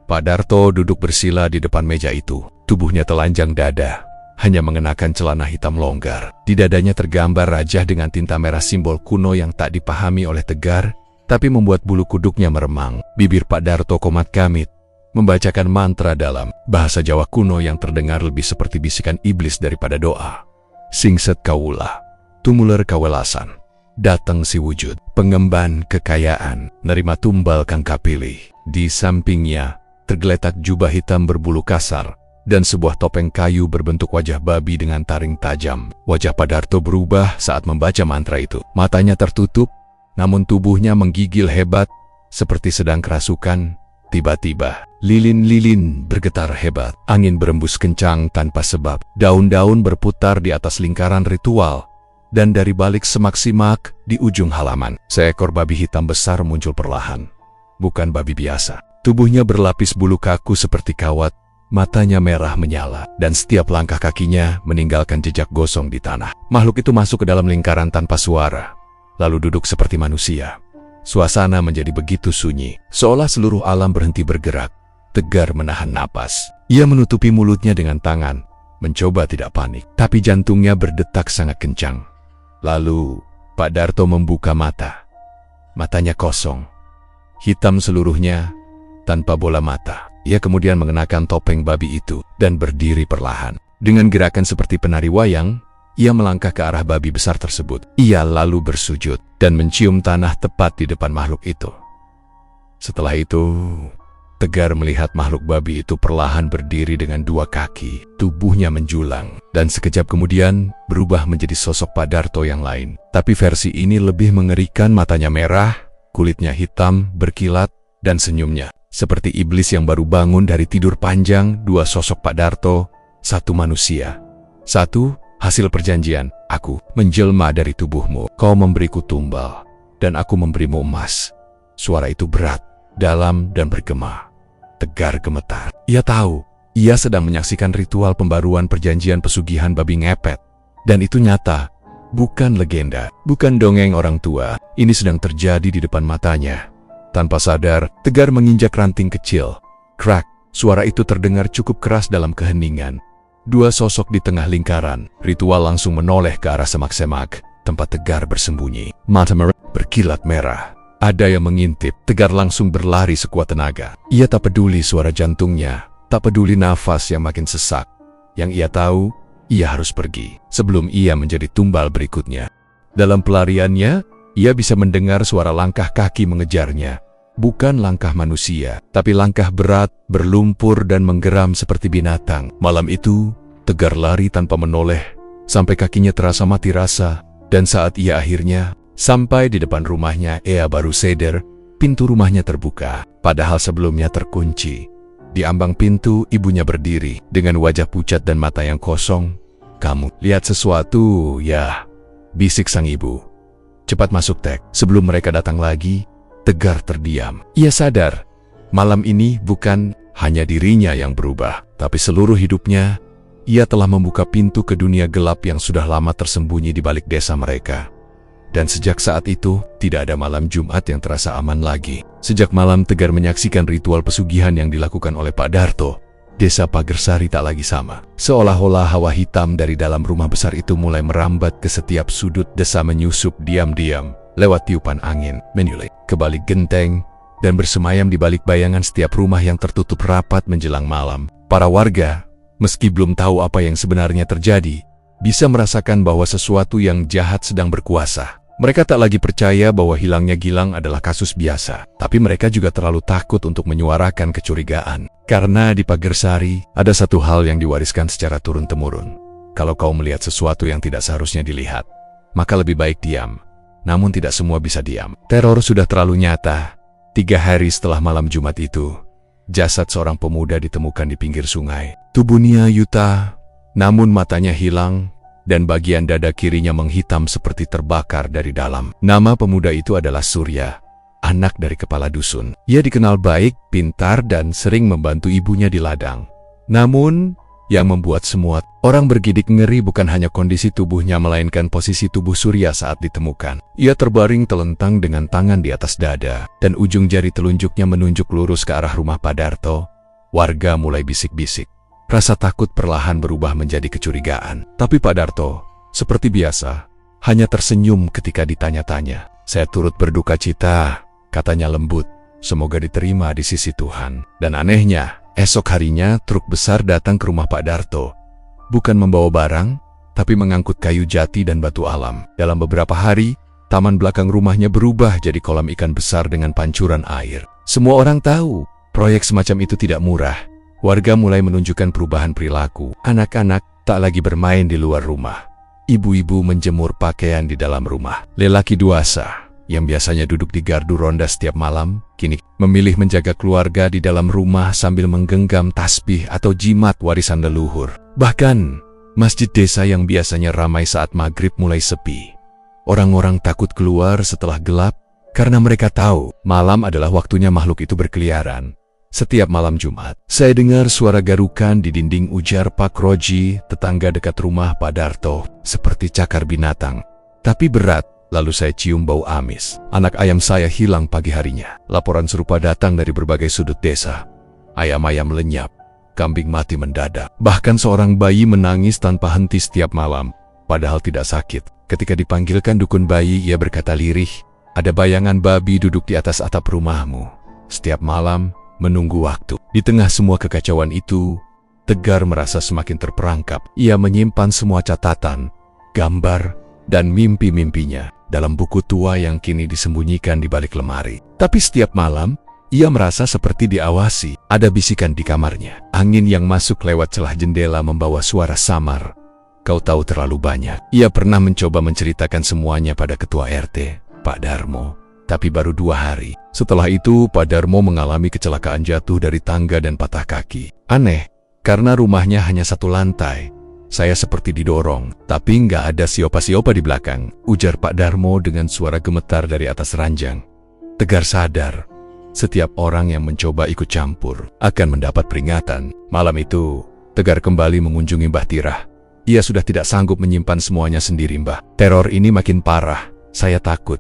Pak Darto duduk bersila di depan meja itu. Tubuhnya telanjang dada, hanya mengenakan celana hitam longgar. Di dadanya tergambar rajah dengan tinta merah, simbol kuno yang tak dipahami oleh Tegar, tapi membuat bulu kuduknya meremang. Bibir Pak Darto komat kamit, membacakan mantra dalam bahasa Jawa kuno yang terdengar lebih seperti bisikan iblis daripada doa. Singset kaulah, tumuler kawelasan, datang si wujud, pengemban kekayaan, nerima tumbal kang kapilih. Di sampingnya tergeletak jubah hitam berbulu kasar, dan sebuah topeng kayu berbentuk wajah babi dengan taring tajam. Wajah Pak Darto berubah saat membaca mantra itu. Matanya tertutup, namun tubuhnya menggigil hebat, seperti sedang kerasukan. Tiba-tiba, lilin-lilin bergetar hebat. Angin berembus kencang tanpa sebab. Daun-daun berputar di atas lingkaran ritual. Dan dari balik semak-simak di ujung halaman, seekor babi hitam besar muncul perlahan. Bukan babi biasa. Tubuhnya berlapis bulu kaku seperti kawat, matanya merah menyala, dan setiap langkah kakinya meninggalkan jejak gosong di tanah. Makhluk itu masuk ke dalam lingkaran tanpa suara, lalu duduk seperti manusia. Suasana menjadi begitu sunyi, seolah seluruh alam berhenti bergerak. Tegar menahan napas. Ia menutupi mulutnya dengan tangan, mencoba tidak panik, tapi jantungnya berdetak sangat kencang. Lalu, Pak Darto membuka mata. Matanya kosong, hitam seluruhnya, tanpa bola mata. Ia kemudian mengenakan topeng babi itu dan berdiri perlahan. Dengan gerakan seperti penari wayang, ia melangkah ke arah babi besar tersebut. Ia lalu bersujud dan mencium tanah tepat di depan makhluk itu. Setelah itu, Tegar melihat makhluk babi itu perlahan berdiri dengan dua kaki. Tubuhnya menjulang dan sekejap kemudian berubah menjadi sosok Pak Darto yang lain. Tapi versi ini lebih mengerikan. Matanya merah, kulitnya hitam, berkilat, dan senyumnya seperti iblis yang baru bangun dari tidur panjang. Dua sosok Pak Darto, satu manusia. Satu, hasil perjanjian. Aku menjelma dari tubuhmu. Kau memberiku tumbal, dan aku memberimu emas. Suara itu berat, dalam, dan bergema. Tegar gemetar. Ia tahu, ia sedang menyaksikan ritual pembaruan perjanjian pesugihan babi ngepet. Dan itu nyata, bukan legenda, bukan dongeng orang tua. Ini sedang terjadi di depan matanya. Tanpa sadar, Tegar menginjak ranting kecil. Krak, suara itu terdengar cukup keras dalam keheningan. Dua sosok di tengah lingkaran. Ritual langsung menoleh ke arah semak-semak, tempat Tegar bersembunyi. Mata mereka berkilat merah. Ada yang mengintip. Tegar langsung berlari sekuat tenaga. Ia tak peduli suara jantungnya, tak peduli nafas yang makin sesak. Yang ia tahu, ia harus pergi sebelum ia menjadi tumbal berikutnya. Dalam pelariannya, ia bisa mendengar suara langkah kaki mengejarnya. Bukan langkah manusia, tapi langkah berat, berlumpur dan menggeram seperti binatang. Malam itu, Tegar lari tanpa menoleh, sampai kakinya terasa mati rasa. Dan saat ia akhirnya sampai di depan rumahnya, ia baru sadar pintu rumahnya terbuka, padahal sebelumnya terkunci. Di ambang pintu, ibunya berdiri dengan wajah pucat dan mata yang kosong. "Kamu lihat sesuatu, ya?" bisik sang ibu. "Cepat masuk, Tek, sebelum mereka datang lagi." Tegar terdiam. Ia sadar, malam ini bukan hanya dirinya yang berubah, tapi seluruh hidupnya. Ia telah membuka pintu ke dunia gelap yang sudah lama tersembunyi di balik desa mereka. Dan sejak saat itu, tidak ada malam Jumat yang terasa aman lagi. Sejak malam Tegar menyaksikan ritual pesugihan yang dilakukan oleh Pak Darto, desa Pagersari tak lagi sama. Seolah-olah hawa hitam dari dalam rumah besar itu mulai merambat ke setiap sudut desa, menyusup diam-diam lewat tiupan angin, menyulik ke balik genteng, dan bersemayam di balik bayangan setiap rumah yang tertutup rapat menjelang malam. Para warga, meski belum tahu apa yang sebenarnya terjadi, bisa merasakan bahwa sesuatu yang jahat sedang berkuasa. Mereka tak lagi percaya bahwa hilangnya Gilang adalah kasus biasa, tapi mereka juga terlalu takut untuk menyuarakan kecurigaan. Karena di Pagersari, ada satu hal yang diwariskan secara turun-temurun. Kalau kau melihat sesuatu yang tidak seharusnya dilihat, maka lebih baik diam. Namun tidak semua bisa diam. Teror sudah terlalu nyata. 3 hari setelah malam Jumat itu, jasad seorang pemuda ditemukan di pinggir sungai. Tubuhnya yuta, namun matanya hilang, dan bagian dada kirinya menghitam seperti terbakar dari dalam. Nama pemuda itu adalah Surya, anak dari kepala dusun. Ia dikenal baik, pintar, dan sering membantu ibunya di ladang. Namun, yang membuat semua orang bergidik ngeri bukan hanya kondisi tubuhnya, melainkan posisi tubuh Surya saat ditemukan. Ia terbaring telentang dengan tangan di atas dada, dan ujung jari telunjuknya menunjuk lurus ke arah rumah Pak Darto. Warga mulai bisik-bisik. Rasa takut perlahan berubah menjadi kecurigaan. Tapi Pak Darto, seperti biasa, hanya tersenyum ketika ditanya-tanya. "Saya turut berduka cita," katanya lembut. "Semoga diterima di sisi Tuhan." Dan anehnya, esok harinya truk besar datang ke rumah Pak Darto. Bukan membawa barang, tapi mengangkut kayu jati dan batu alam. Dalam beberapa hari, taman belakang rumahnya berubah jadi kolam ikan besar dengan pancuran air. Semua orang tahu, proyek semacam itu tidak murah. Warga mulai menunjukkan perubahan perilaku. Anak-anak tak lagi bermain di luar rumah. Ibu-ibu menjemur pakaian di dalam rumah. Lelaki dewasa yang biasanya duduk di gardu ronda setiap malam, kini memilih menjaga keluarga di dalam rumah sambil menggenggam tasbih atau jimat warisan leluhur. Bahkan, masjid desa yang biasanya ramai saat maghrib mulai sepi. Orang-orang takut keluar setelah gelap karena mereka tahu malam adalah waktunya makhluk itu berkeliaran. Setiap malam Jumat, saya dengar suara garukan di dinding, ujar Pak Roji, tetangga dekat rumah Pak Darto, seperti cakar binatang. Tapi berat. Lalu saya cium bau amis. Anak ayam saya hilang pagi harinya. Laporan serupa datang dari berbagai sudut desa. Ayam-ayam lenyap, kambing mati mendadak. Bahkan seorang bayi menangis tanpa henti setiap malam, padahal tidak sakit. Ketika dipanggilkan dukun bayi, ia berkata lirih, "Ada bayangan babi duduk di atas atap rumahmu. Setiap malam, menunggu waktu." Di tengah semua kekacauan itu, Tegar merasa semakin terperangkap. Ia menyimpan semua catatan, gambar, dan mimpi-mimpinya dalam buku tua yang kini disembunyikan di balik lemari. Tapi setiap malam, ia merasa seperti diawasi. Ada bisikan di kamarnya. Angin yang masuk lewat celah jendela membawa suara samar. "Kau tahu terlalu banyak." Ia pernah mencoba menceritakan semuanya pada ketua RT, Pak Darmo. Tapi baru 2 hari. Setelah itu, Pak Darmo mengalami kecelakaan, jatuh dari tangga dan patah kaki. Aneh, karena rumahnya hanya 1 lantai. "Saya seperti didorong, tapi nggak ada siopa-siopa di belakang," ujar Pak Darmo dengan suara gemetar dari atas ranjang. Tegar sadar, setiap orang yang mencoba ikut campur akan mendapat peringatan. Malam itu, Tegar kembali mengunjungi Mbah Tirah. Ia sudah tidak sanggup menyimpan semuanya sendiri. "Mbah, teror ini makin parah. Saya takut.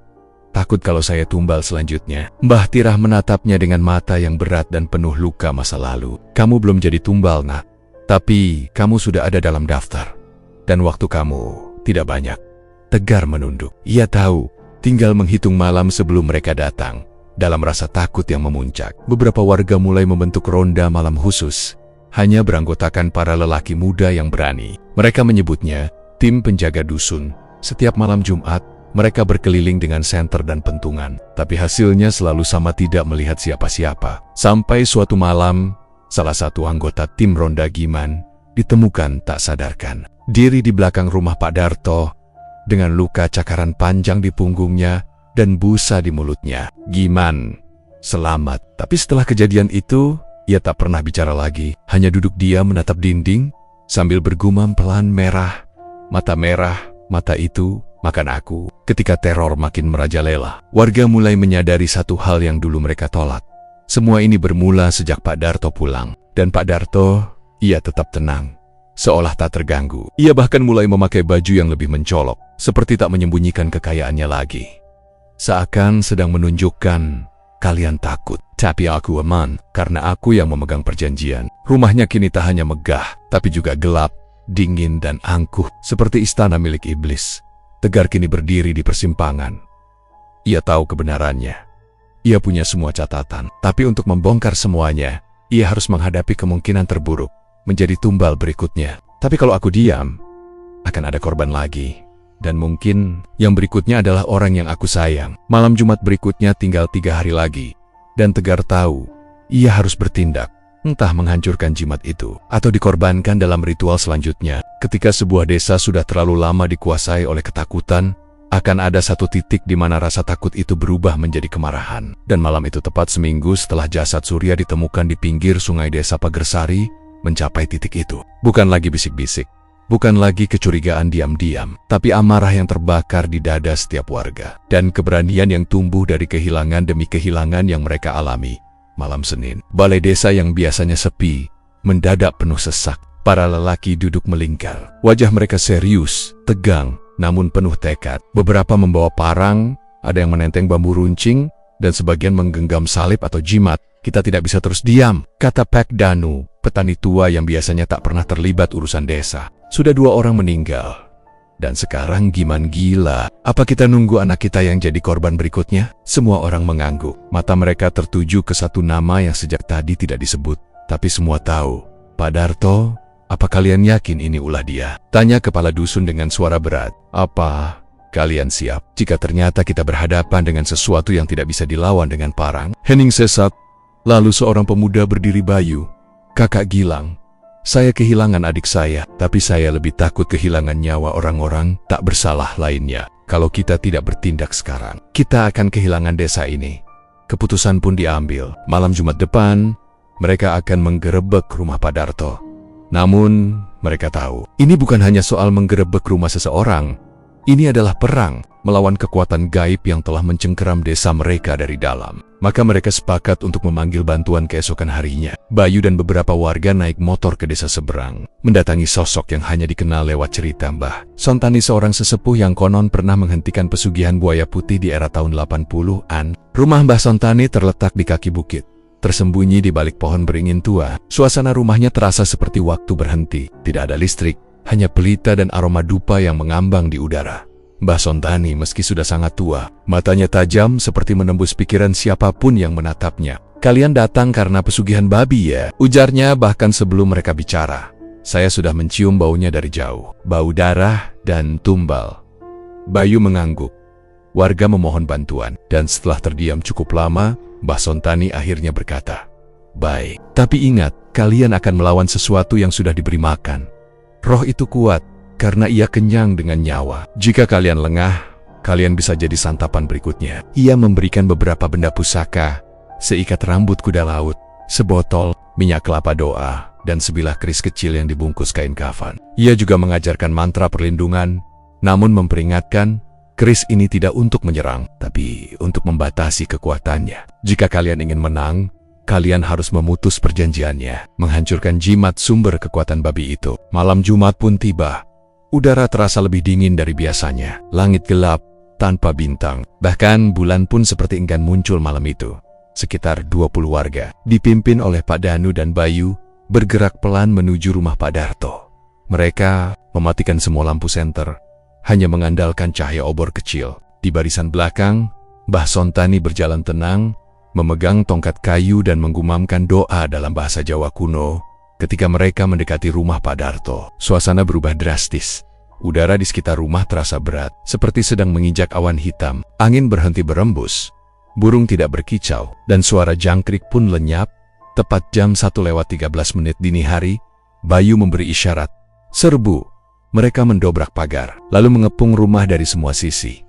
Takut kalau saya tumbal selanjutnya." Mbah Tirah menatapnya dengan mata yang berat dan penuh luka masa lalu. "Kamu belum jadi tumbal, nak. Tapi kamu sudah ada dalam daftar. Dan waktu kamu tidak banyak." Tegar menunduk. Ia tahu, tinggal menghitung malam sebelum mereka datang. Dalam rasa takut yang memuncak, beberapa warga mulai membentuk ronda malam khusus. Hanya beranggotakan para lelaki muda yang berani. Mereka menyebutnya tim penjaga dusun. Setiap malam Jumat, mereka berkeliling dengan senter dan pentungan. Tapi hasilnya selalu sama, tidak melihat siapa-siapa. Sampai suatu malam, salah satu anggota tim ronda Giman ditemukan tak sadarkan diri di belakang rumah Pak Darto dengan luka cakaran panjang di punggungnya dan busa di mulutnya. Giman selamat. Tapi setelah kejadian itu, ia tak pernah bicara lagi, hanya duduk diam menatap dinding sambil bergumam pelan, "Merah, mata itu makan aku." Ketika teror makin merajalela, warga mulai menyadari satu hal yang dulu mereka tolak. Semua ini bermula sejak Pak Darto pulang. Dan Pak Darto, ia tetap tenang, seolah tak terganggu. Ia bahkan mulai memakai baju yang lebih mencolok, seperti tak menyembunyikan kekayaannya lagi. Seakan sedang menunjukkan, "Kalian takut, tapi aku aman, karena aku yang memegang perjanjian." Rumahnya kini tak hanya megah, tapi juga gelap, dingin dan angkuh, seperti istana milik iblis. Tegar kini berdiri di persimpangan. Ia tahu kebenarannya. Ia punya semua catatan, tapi untuk membongkar semuanya, ia harus menghadapi kemungkinan terburuk, menjadi tumbal berikutnya. Tapi kalau aku diam, akan ada korban lagi. Dan mungkin yang berikutnya adalah orang yang aku sayang. Malam Jumat berikutnya tinggal 3 hari lagi. Dan Tegar tahu, ia harus bertindak. Entah menghancurkan jimat itu, atau dikorbankan dalam ritual selanjutnya. Ketika sebuah desa sudah terlalu lama dikuasai oleh ketakutan, akan ada satu titik di mana rasa takut itu berubah menjadi kemarahan. Dan malam itu tepat seminggu setelah jasad Surya ditemukan di pinggir sungai desa Pagersari, mencapai titik itu. Bukan lagi bisik-bisik, bukan lagi kecurigaan diam-diam, tapi amarah yang terbakar di dada setiap warga. Dan keberanian yang tumbuh dari kehilangan demi kehilangan yang mereka alami. Malam Senin, balai desa yang biasanya sepi, mendadak penuh sesak. Para lelaki duduk melingkar. Wajah mereka serius, tegang, namun penuh tekad. Beberapa membawa parang, ada yang menenteng bambu runcing, dan sebagian menggenggam salib atau jimat. "Kita tidak bisa terus diam," kata Pak Danu, petani tua yang biasanya tak pernah terlibat urusan desa. "Sudah 2 orang meninggal. Dan sekarang Giman gila. Apa kita nunggu anak kita yang jadi korban berikutnya?" Semua orang mengangguk. Mata mereka tertuju ke satu nama yang sejak tadi tidak disebut. Tapi semua tahu. "Pak Darto, apa kalian yakin ini ulah dia?" Tanya kepala dusun dengan suara berat. "Apa kalian siap jika ternyata kita berhadapan dengan sesuatu yang tidak bisa dilawan dengan parang?" Hening sesak. Lalu seorang pemuda berdiri bayu, Kakak Gilang, saya kehilangan adik saya, tapi saya lebih takut kehilangan nyawa orang-orang tak bersalah lainnya. Kalau kita tidak bertindak sekarang, kita akan kehilangan desa ini. Keputusan pun diambil. Malam Jumat depan, mereka akan menggerebek rumah Pak Darto. Namun, mereka tahu, ini bukan hanya soal menggerebek rumah seseorang. Ini adalah perang melawan kekuatan gaib yang telah mencengkeram desa mereka dari dalam. Maka mereka sepakat untuk memanggil bantuan keesokan harinya. Bayu dan beberapa warga naik motor ke desa seberang, mendatangi sosok yang hanya dikenal lewat cerita Mbah Sontani, seorang sesepuh yang konon pernah menghentikan pesugihan buaya putih di era tahun 80-an. Rumah Mbah Sontani terletak di kaki bukit, tersembunyi di balik pohon beringin tua. Suasana rumahnya terasa seperti waktu berhenti. Tidak ada listrik, hanya pelita dan aroma dupa yang mengambang di udara. Mbah Sontani meski sudah sangat tua, matanya tajam seperti menembus pikiran siapapun yang menatapnya. Kalian datang karena pesugihan babi ya? Ujarnya bahkan sebelum mereka bicara. Saya sudah mencium baunya dari jauh. Bau darah dan tumbal. Bayu mengangguk. Warga memohon bantuan. Dan setelah terdiam cukup lama, Mbah Sontani akhirnya berkata, "Baik, tapi ingat, kalian akan melawan sesuatu yang sudah diberi makan. Roh itu kuat karena ia kenyang dengan nyawa. Jika kalian lengah, kalian bisa jadi santapan berikutnya." Ia memberikan beberapa benda pusaka, seikat rambut kuda laut, sebotol minyak kelapa doa, dan sebilah keris kecil yang dibungkus kain kafan. Ia juga mengajarkan mantra perlindungan, namun memperingatkan, keris ini tidak untuk menyerang, tapi untuk membatasi kekuatannya. Jika kalian ingin menang, kalian harus memutus perjanjiannya, menghancurkan jimat sumber kekuatan babi itu. Malam Jumat pun tiba. Udara terasa lebih dingin dari biasanya. Langit gelap, tanpa bintang. Bahkan bulan pun seperti enggan muncul malam itu. Sekitar 20 warga, dipimpin oleh Pak Danu dan Bayu, bergerak pelan menuju rumah Pak Darto. Mereka mematikan semua lampu senter, hanya mengandalkan cahaya obor kecil. Di barisan belakang, Mbah Sontani berjalan tenang, memegang tongkat kayu dan menggumamkan doa dalam bahasa Jawa kuno. Ketika mereka mendekati rumah Pak Darto, suasana berubah drastis. Udara di sekitar rumah terasa berat, seperti sedang menginjak awan hitam. Angin berhenti berembus, burung tidak berkicau, dan suara jangkrik pun lenyap. Tepat jam 1:13 dini hari, Bayu memberi isyarat, "Serbu." Mereka mendobrak pagar, lalu mengepung rumah dari semua sisi.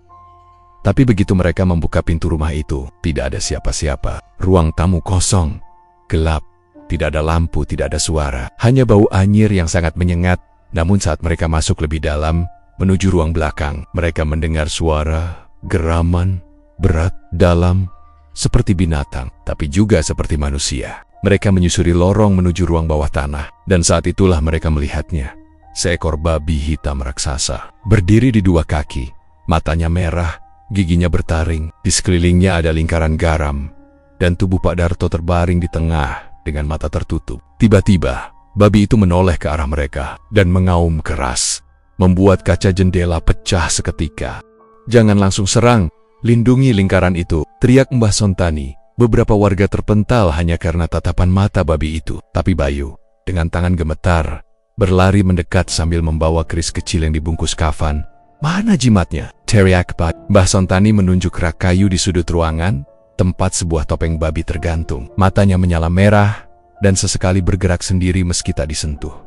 Tapi begitu mereka membuka pintu rumah itu, tidak ada siapa-siapa. Ruang tamu kosong, gelap. Tidak ada lampu, tidak ada suara, hanya bau anyir yang sangat menyengat. Namun saat mereka masuk lebih dalam, menuju ruang belakang, mereka mendengar suara, geraman, berat, dalam, seperti binatang, tapi juga seperti manusia. Mereka menyusuri lorong menuju ruang bawah tanah, dan saat itulah mereka melihatnya. Seekor babi hitam raksasa, berdiri di dua kaki, matanya merah, giginya bertaring, di sekelilingnya ada lingkaran garam, dan tubuh Pak Darto terbaring di tengah, dengan mata tertutup. Tiba-tiba, babi itu menoleh ke arah mereka dan mengaum keras, membuat kaca jendela pecah seketika. "Jangan langsung serang, lindungi lingkaran itu," teriak Mbah Sontani. Beberapa warga terpental hanya karena tatapan mata babi itu. Tapi Bayu, dengan tangan gemetar, berlari mendekat sambil membawa keris kecil yang dibungkus kafan. "Mana jimatnya?" teriak Pak. Mbah Sontani menunjuk rak kayu di sudut ruangan, tempat sebuah topeng babi tergantung. Matanya menyala merah, dan sesekali bergerak sendiri meski tak disentuh.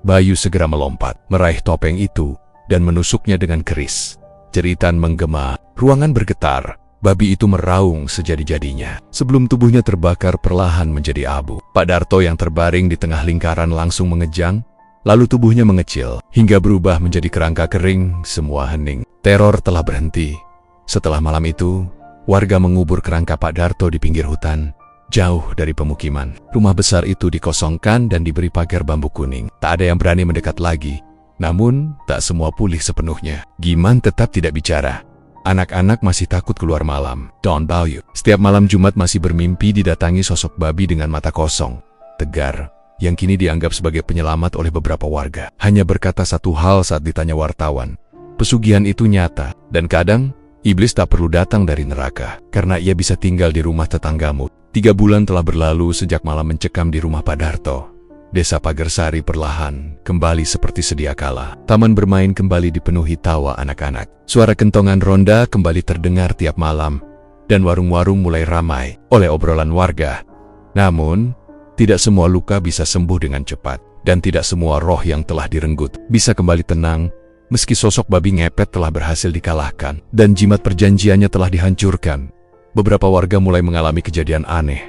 Bayu segera melompat, meraih topeng itu, dan menusuknya dengan keris. Jeritan menggema, ruangan bergetar, babi itu meraung sejadi-jadinya. Sebelum tubuhnya terbakar perlahan menjadi abu, Pak Darto yang terbaring di tengah lingkaran langsung mengejang, lalu tubuhnya mengecil, hingga berubah menjadi kerangka kering, semua hening. Teror telah berhenti. Setelah malam itu, warga mengubur kerangka Pak Darto di pinggir hutan, jauh dari pemukiman. Rumah besar itu dikosongkan dan diberi pagar bambu kuning. Tak ada yang berani mendekat lagi. Namun, tak semua pulih sepenuhnya. Giman tetap tidak bicara. Anak-anak masih takut keluar malam. Don Bayu setiap malam Jumat masih bermimpi didatangi sosok babi dengan mata kosong, tegar, yang kini dianggap sebagai penyelamat oleh beberapa warga. Hanya berkata satu hal saat ditanya wartawan. Pesugihan itu nyata, dan kadang iblis tak perlu datang dari neraka, karena ia bisa tinggal di rumah tetanggamu. 3 bulan telah berlalu sejak malam mencekam di rumah Pak Darto. Desa Pagarsari perlahan kembali seperti sedia kala. Taman bermain kembali dipenuhi tawa anak-anak. Suara kentongan ronda kembali terdengar tiap malam, dan warung-warung mulai ramai oleh obrolan warga. Namun, Tidak semua luka bisa sembuh dengan cepat, dan tidak semua roh yang telah direnggut bisa kembali tenang, meski sosok babi ngepet telah berhasil dikalahkan, dan jimat perjanjiannya telah dihancurkan. Beberapa warga mulai mengalami kejadian aneh.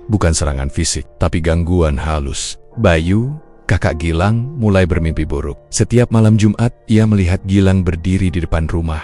Bukan serangan fisik, tapi gangguan halus. Bayu, kakak Gilang, mulai bermimpi buruk. Setiap malam Jumat, ia melihat Gilang berdiri di depan rumah,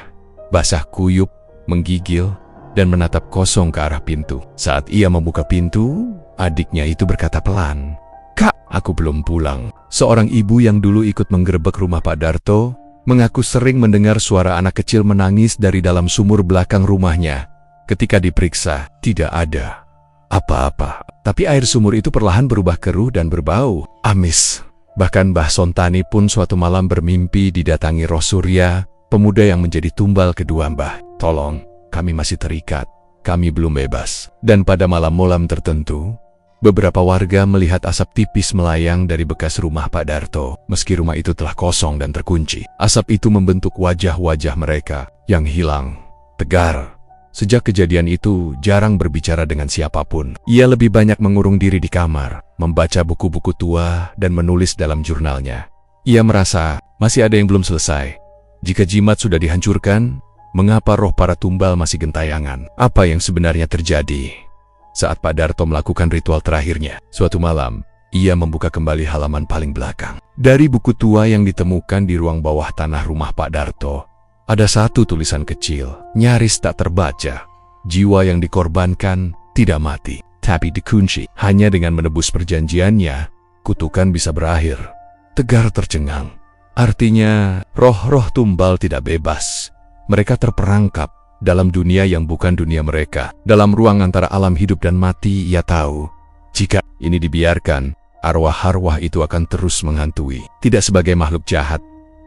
basah kuyup, menggigil, dan menatap kosong ke arah pintu. Saat ia membuka pintu, adiknya itu berkata pelan, "Kak, aku belum pulang." Seorang ibu yang dulu ikut menggerebek rumah Pak Darto mengaku sering mendengar suara anak kecil menangis dari dalam sumur belakang rumahnya. Ketika diperiksa, tidak ada apa-apa. Tapi air sumur itu perlahan berubah keruh dan berbau amis. Bahkan Mbah Sontani pun suatu malam bermimpi didatangi roh Surya, pemuda yang menjadi tumbal kedua Mbah. "Tolong, kami masih terikat, kami belum bebas." Dan pada malam-malam tertentu, beberapa warga melihat asap tipis melayang dari bekas rumah Pak Darto. Meski rumah itu telah kosong dan terkunci, asap itu membentuk wajah-wajah mereka yang hilang, tegar. Sejak kejadian itu, jarang berbicara dengan siapapun. Ia lebih banyak mengurung diri di kamar, membaca buku-buku tua, dan menulis dalam jurnalnya. Ia merasa masih ada yang belum selesai. Jika jimat sudah dihancurkan, mengapa roh para tumbal masih gentayangan? Apa yang sebenarnya terjadi? Saat Pak Darto melakukan ritual terakhirnya, suatu malam, ia membuka kembali halaman paling belakang. Dari buku tua yang ditemukan di ruang bawah tanah rumah Pak Darto, ada satu tulisan kecil, nyaris tak terbaca. Jiwa yang dikorbankan tidak mati, tapi dikunci. Hanya dengan menebus perjanjiannya, kutukan bisa berakhir. Tegar tercengang. Artinya, roh-roh tumbal tidak bebas. Mereka terperangkap dalam dunia yang bukan dunia mereka. Dalam ruang antara alam hidup dan mati, ia tahu, jika ini dibiarkan, arwah-arwah itu akan terus menghantui. Tidak sebagai makhluk jahat,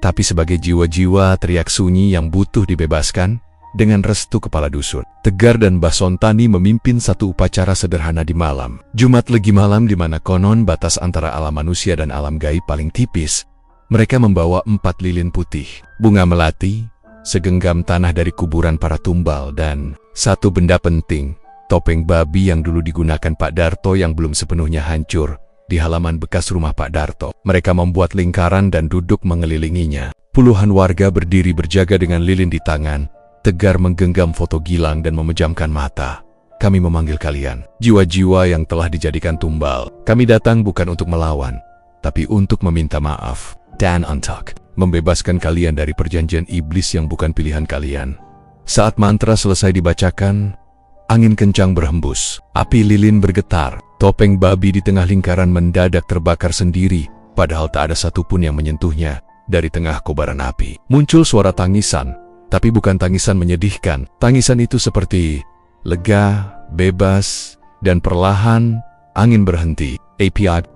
tapi sebagai jiwa-jiwa teriak sunyi yang butuh dibebaskan. Dengan restu kepala dusun, Tegar dan Mbah Sontani memimpin satu upacara sederhana di malam Jumat Legi malam, di mana konon batas antara alam manusia dan alam gaib paling tipis. Mereka membawa 4 lilin putih, bunga melati, segenggam tanah dari kuburan para tumbal, dan satu benda penting, topeng babi yang dulu digunakan Pak Darto yang belum sepenuhnya hancur. Di halaman bekas rumah Pak Darto, mereka membuat lingkaran dan duduk mengelilinginya. Puluhan warga berdiri berjaga dengan lilin di tangan. Tegar menggenggam foto Gilang dan memejamkan mata. "Kami memanggil kalian, jiwa-jiwa yang telah dijadikan tumbal. Kami datang bukan untuk melawan, tapi untuk meminta maaf dan untuk membebaskan kalian dari perjanjian iblis yang bukan pilihan kalian." Saat mantra selesai dibacakan, angin kencang berhembus, api lilin bergetar. Topeng babi di tengah lingkaran mendadak terbakar sendiri, padahal tak ada satupun yang menyentuhnya. Dari tengah kobaran api, muncul suara tangisan, tapi bukan tangisan menyedihkan. Tangisan itu seperti lega, bebas, dan perlahan angin berhenti,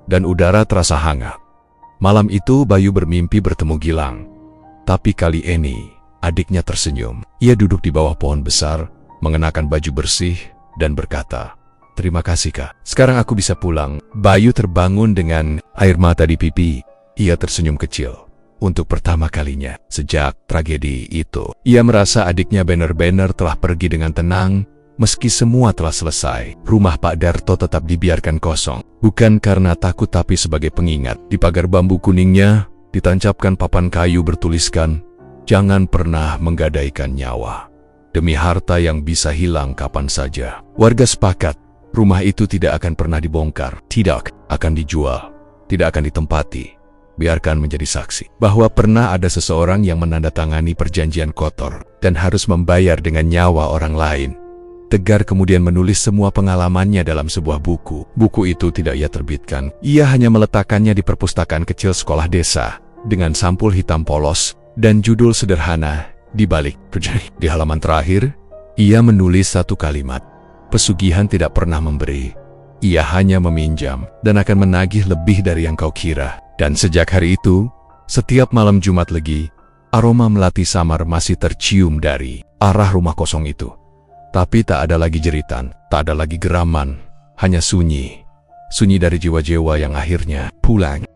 dan udara terasa hangat. Malam itu Bayu bermimpi bertemu Gilang. Tapi kali ini, adiknya tersenyum. Ia duduk di bawah pohon besar, mengenakan baju bersih, dan berkata, "Terima kasih, Kak. Sekarang aku bisa pulang." Bayu terbangun dengan air mata di pipi. Ia tersenyum kecil. Untuk pertama kalinya sejak tragedi itu, ia merasa adiknya benar-benar telah pergi dengan tenang. Meski semua telah selesai, rumah Pak Darto tetap dibiarkan kosong. Bukan karena takut, tapi sebagai pengingat. Di pagar bambu kuningnya ditancapkan papan kayu bertuliskan, "Jangan pernah menggadaikan nyawa demi harta yang bisa hilang kapan saja." Warga sepakat, rumah itu tidak akan pernah dibongkar, tidak akan dijual, tidak akan ditempati. Biarkan menjadi saksi bahwa pernah ada seseorang yang menandatangani perjanjian kotor dan harus membayar dengan nyawa orang lain. Tegar kemudian menulis semua pengalamannya dalam sebuah buku. Buku itu tidak ia terbitkan. Ia hanya meletakkannya di perpustakaan kecil sekolah desa dengan sampul hitam polos dan judul sederhana di balik. Di halaman terakhir, ia menulis satu kalimat, "Pesugihan tidak pernah memberi. Ia hanya meminjam dan akan menagih lebih dari yang kau kira." Dan sejak hari itu, setiap malam Jumat Legi, aroma melati samar masih tercium dari arah rumah kosong itu. Tapi tak ada lagi jeritan, tak ada lagi geraman, hanya sunyi. Sunyi dari jiwa-jiwa yang akhirnya pulang.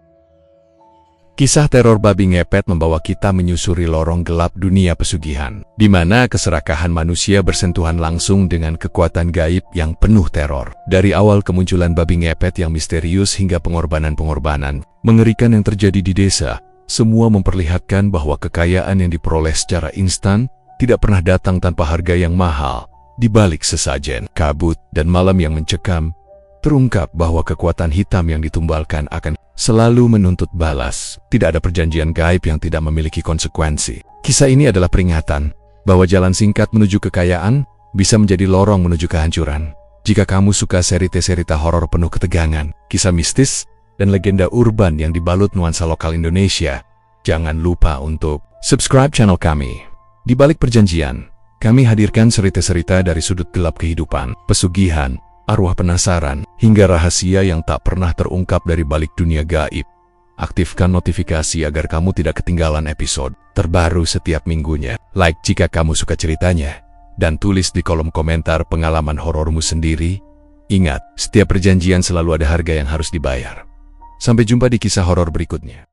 Kisah teror babi ngepet membawa kita menyusuri lorong gelap dunia pesugihan, di mana keserakahan manusia bersentuhan langsung dengan kekuatan gaib yang penuh teror. Dari awal kemunculan babi ngepet yang misterius hingga pengorbanan-pengorbanan mengerikan yang terjadi di desa, semua memperlihatkan bahwa kekayaan yang diperoleh secara instan tidak pernah datang tanpa harga yang mahal. Di balik sesajen, kabut, dan malam yang mencekam, terungkap bahwa kekuatan hitam yang ditumbalkan akan selalu menuntut balas. Tidak ada perjanjian gaib yang tidak memiliki konsekuensi. Kisah ini adalah peringatan bahwa jalan singkat menuju kekayaan bisa menjadi lorong menuju kehancuran. Jika kamu suka cerita horor penuh ketegangan, kisah mistis, dan legenda urban yang dibalut nuansa lokal Indonesia, jangan lupa untuk subscribe channel kami. Di balik perjanjian, kami hadirkan cerita-cerita dari sudut gelap kehidupan, pesugihan, arwah penasaran, hingga rahasia yang tak pernah terungkap dari balik dunia gaib. Aktifkan notifikasi agar kamu tidak ketinggalan episode terbaru setiap minggunya. Like jika kamu suka ceritanya, dan tulis di kolom komentar pengalaman horormu sendiri. Ingat, setiap perjanjian selalu ada harga yang harus dibayar. Sampai jumpa di kisah horor berikutnya.